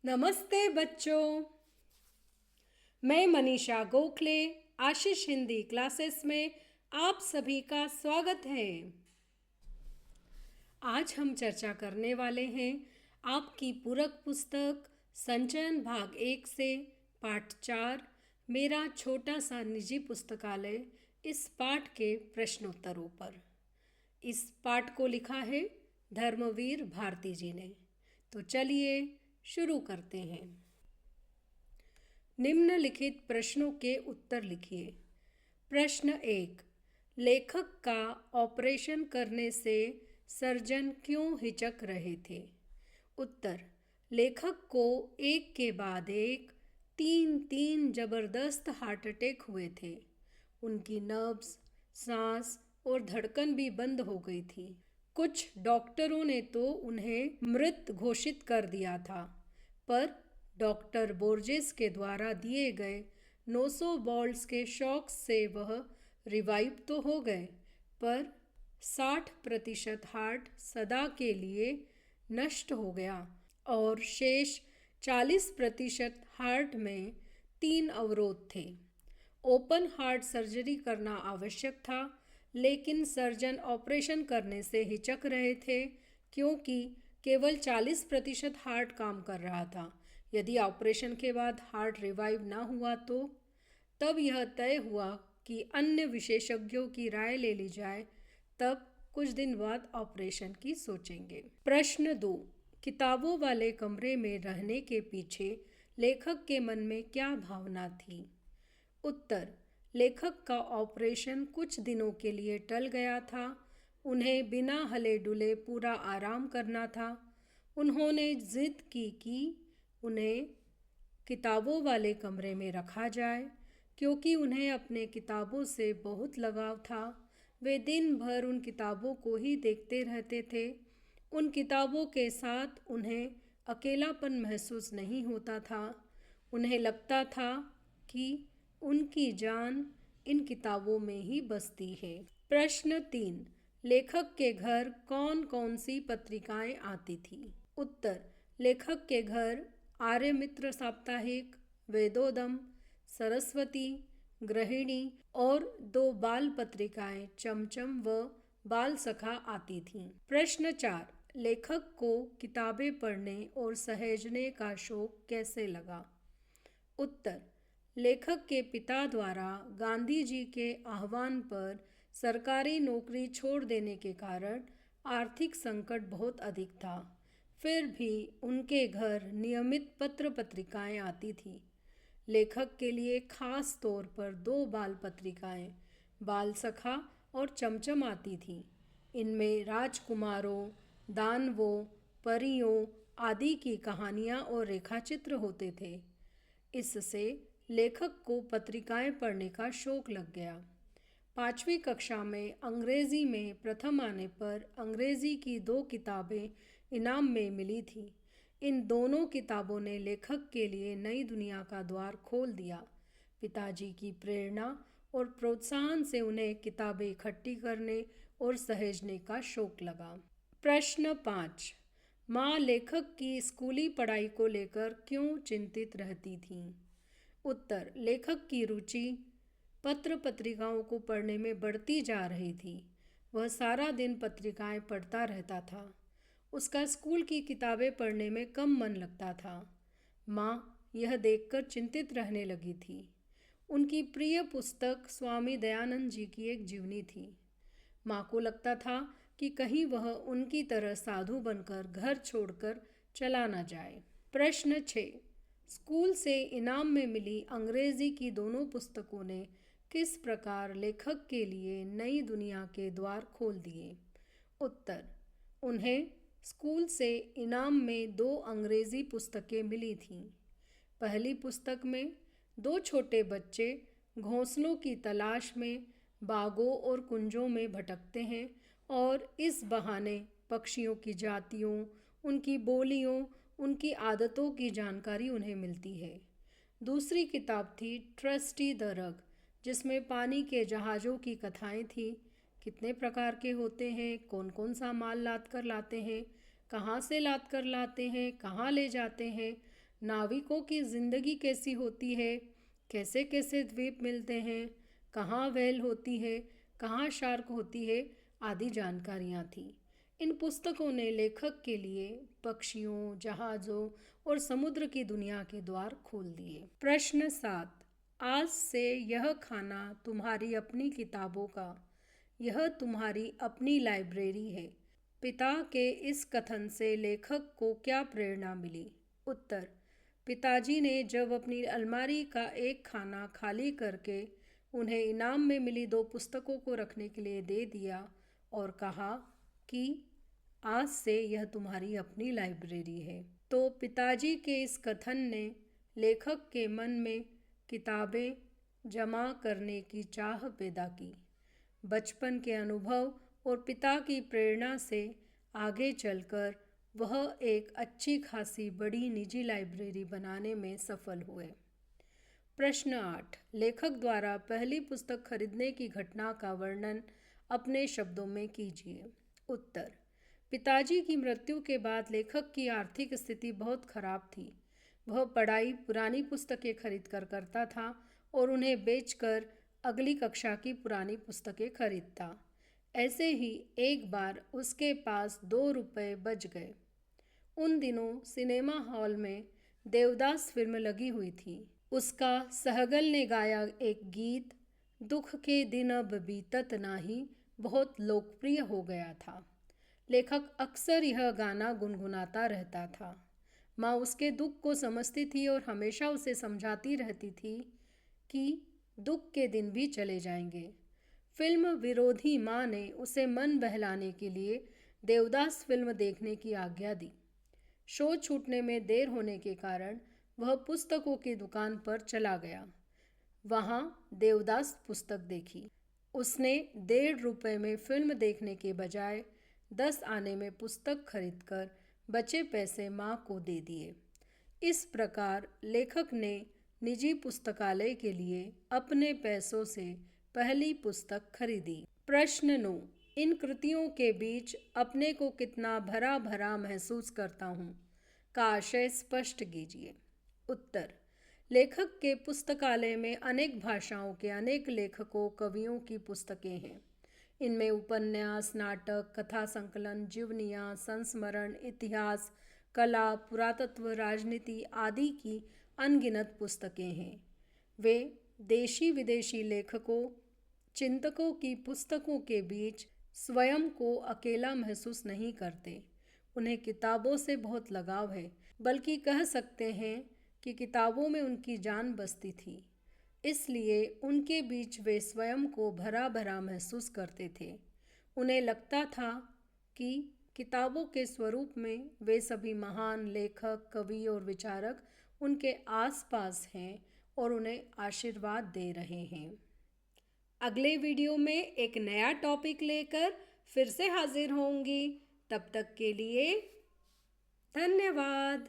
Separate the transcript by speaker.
Speaker 1: नमस्ते बच्चों, मैं मनीषा गोखले आशीष हिंदी क्लासेस में आप सभी का स्वागत है। आज हम चर्चा करने वाले हैं आपकी पूरक पुस्तक संचयन भाग 1 से पाठ 4 मेरा छोटा सा निजी पुस्तकालय इस पाठ के प्रश्नोत्तरों पर। इस पाठ को लिखा है धर्मवीर भारती जी ने। तो चलिए शुरू करते हैं। निम्नलिखित प्रश्नों के उत्तर लिखिए। प्रश्न 1, लेखक का ऑपरेशन करने से सर्जन क्यों हिचक रहे थे? उत्तर, लेखक को एक के बाद एक तीन जबरदस्त हार्ट अटैक हुए थे। उनकी नर्व्स, सांस और धड़कन भी बंद हो गई थी। कुछ डॉक्टरों ने तो उन्हें मृत घोषित कर दिया था, पर डॉक्टर बोर्जेस के द्वारा दिए गए 900 वोल्ट्स के शॉक से वह रिवाइव तो हो गए, पर 60% हार्ट सदा के लिए नष्ट हो गया और शेष 40% हार्ट में 3 अवरोध थे। ओपन हार्ट सर्जरी करना आवश्यक था, लेकिन सर्जन ऑपरेशन करने से हिचक रहे थे क्योंकि केवल 40% हार्ट काम कर रहा था। यदि ऑपरेशन के बाद हार्ट रिवाइव ना हुआ तो तब यह तय हुआ कि अन्य विशेषज्ञों की राय ले ली जाए, तब कुछ दिन बाद ऑपरेशन की सोचेंगे। प्रश्न 2, किताबों वाले कमरे में रहने के पीछे लेखक के मन में क्या भावना थी? उत्तर, लेखक का ऑपरेशन कुछ दिनों के लिए टल गया था। उन्हें बिना हिले डुले पूरा आराम करना था। उन्होंने जिद की कि उन्हें किताबों वाले कमरे में रखा जाए, क्योंकि उन्हें अपने किताबों से बहुत लगाव था। वे दिन भर उन किताबों को ही देखते रहते थे। उन किताबों के साथ उन्हें अकेलापन महसूस नहीं होता था। उन्हें लगता था कि उनकी जान इन किताबों में ही बसती है। प्रश्न 3, लेखक के घर कौन कौन सी पत्रिकाएं आती थी? उत्तर, लेखक के घर आर्यमित्र साप्ताहिक, वेदोदम, सरस्वती, गृहिणी और 2 बाल पत्रिकाएं चमचम व बाल सखा आती थीं। प्रश्न 4, लेखक को किताबें पढ़ने और सहेजने का शौक कैसे लगा? उत्तर, लेखक के पिता द्वारा गांधी जी के आह्वान पर सरकारी नौकरी छोड़ देने के कारण आर्थिक संकट बहुत अधिक था। फिर भी उनके घर नियमित पत्र पत्रिकाएं आती थीं। लेखक के लिए खास तौर पर 2 बाल पत्रिकाएं, बाल सखा और चमचम आती थीं। इनमें राजकुमारों, दानवों, परियों आदि की कहानियां और रेखाचित्र होते थे। इससे लेखक को पत्रिकाएं पढ़ने का शौक लग गया। 5वीं कक्षा में अंग्रेजी में प्रथम आने पर अंग्रेजी की 2 किताबें इनाम में मिली थी। इन दोनों किताबों ने लेखक के लिए नई दुनिया का द्वार खोल दिया। पिताजी की प्रेरणा और प्रोत्साहन से उन्हें किताबें इकट्ठी करने और सहेजने का शौक लगा। प्रश्न 5, माँ लेखक की स्कूली पढ़ाई को लेकर क्यों चिंतित रहती थीं? उत्तर, लेखक की रुचि पत्र पत्रिकाओं को पढ़ने में बढ़ती जा रही थी। वह सारा दिन पत्रिकाएं पढ़ता रहता था। उसका स्कूल की किताबें पढ़ने में कम मन लगता था। माँ यह देखकर चिंतित रहने लगी थी। उनकी प्रिय पुस्तक स्वामी दयानंद जी की एक जीवनी थी। माँ को लगता था कि कहीं वह उनकी तरह साधु बनकर घर छोड़कर चला न जाए। प्रश्न 6, स्कूल से इनाम में मिली अंग्रेजी की दोनों पुस्तकों ने किस प्रकार लेखक के लिए नई दुनिया के द्वार खोल दिए? उत्तर, उन्हें स्कूल से इनाम में 2 अंग्रेजी पुस्तकें मिली थीं। पहली पुस्तक में 2 छोटे बच्चे घोंसलों की तलाश में बागों और कुंजों में भटकते हैं और इस बहाने पक्षियों की जातियों, उनकी बोलियों, उनकी आदतों की जानकारी उन्हें मिलती है। दूसरी किताब थी ट्रस्टी द रग, जिसमें पानी के जहाज़ों की कथाएं थीं। कितने प्रकार के होते हैं, कौन कौन सा माल लाद कर लाते हैं, कहाँ से लाद कर लाते हैं, कहाँ ले जाते हैं, नाविकों की जिंदगी कैसी होती है, कैसे कैसे द्वीप मिलते हैं, कहाँ व्हेल होती है, कहाँ शार्क होती है आदि जानकारियाँ थीं। इन पुस्तकों ने लेखक के लिए पक्षियों, जहाज़ों और समुद्र की दुनिया के द्वार खोल दिए। प्रश्न 7। आज से यह खाना तुम्हारी अपनी किताबों का, यह तुम्हारी अपनी लाइब्रेरी है। पिता के इस कथन से लेखक को क्या प्रेरणा मिली? उत्तर। पिताजी ने जब अपनी अलमारी का एक खाना खाली करके उन्हें इनाम में मिली 2 पुस्तकों को रखने के लिए दे दिया और कहा कि आज से यह तुम्हारी अपनी लाइब्रेरी है, तो पिताजी के इस कथन ने लेखक के मन में किताबें जमा करने की चाह पैदा की। बचपन के अनुभव और पिता की प्रेरणा से आगे चलकर वह एक अच्छी खासी बड़ी निजी लाइब्रेरी बनाने में सफल हुए। प्रश्न 8। लेखक द्वारा पहली पुस्तक खरीदने की घटना का वर्णन अपने शब्दों में कीजिए। उत्तर। पिताजी की मृत्यु के बाद लेखक की आर्थिक स्थिति बहुत खराब थी। वह पढ़ाई पुरानी पुस्तकें खरीद कर करता था और उन्हें बेचकर अगली कक्षा की पुरानी पुस्तकें खरीदता। ऐसे ही एक बार उसके पास 2 रुपये बच गए। उन दिनों सिनेमा हॉल में देवदास फिल्म लगी हुई थी। उसका सहगल ने गाया एक गीत दुख के दिन अब बीतत नाही बहुत लोकप्रिय हो गया था। लेखक अक्सर यह गाना गुनगुनाता रहता था। माँ उसके दुख को समझती थी और हमेशा उसे समझाती रहती थी कि दुख के दिन भी चले जाएंगे। फिल्म विरोधी माँ ने उसे मन बहलाने के लिए देवदास फिल्म देखने की आज्ञा दी। शो छूटने में देर होने के कारण वह पुस्तकों की दुकान पर चला गया। वहाँ देवदास पुस्तक देखी। उसने 1.5 रुपये में फिल्म देखने के बजाय 10 आने में पुस्तक खरीदकर बचे पैसे माँ को दे दिए। इस प्रकार लेखक ने निजी पुस्तकालय के लिए अपने पैसों से पहली पुस्तक खरीदी। प्रश्न 9। इन कृतियों के बीच अपने को कितना भरा भरा महसूस करता हूँ का आशय स्पष्ट कीजिए। उत्तर। लेखक के पुस्तकालय में अनेक भाषाओं के अनेक लेखकों, कवियों की पुस्तकें हैं। इनमें उपन्यास, नाटक, कथा संकलन, जीवनियाँ, संस्मरण, इतिहास, कला, पुरातत्व, राजनीति आदि की अनगिनत पुस्तकें हैं। वे देशी विदेशी लेखकों, चिंतकों की पुस्तकों के बीच स्वयं को अकेला महसूस नहीं करते। उन्हें किताबों से बहुत लगाव है, बल्कि कह सकते हैं कि किताबों में उनकी जान बसती थी। इसलिए उनके बीच वे स्वयं को भरा भरा महसूस करते थे। उन्हें लगता था कि किताबों के स्वरूप में वे सभी महान लेखक, कवि और विचारक उनके आसपास हैं और उन्हें आशीर्वाद दे रहे हैं। अगले वीडियो में एक नया टॉपिक लेकर फिर से हाजिर होंगी। तब तक के लिए धन्यवाद।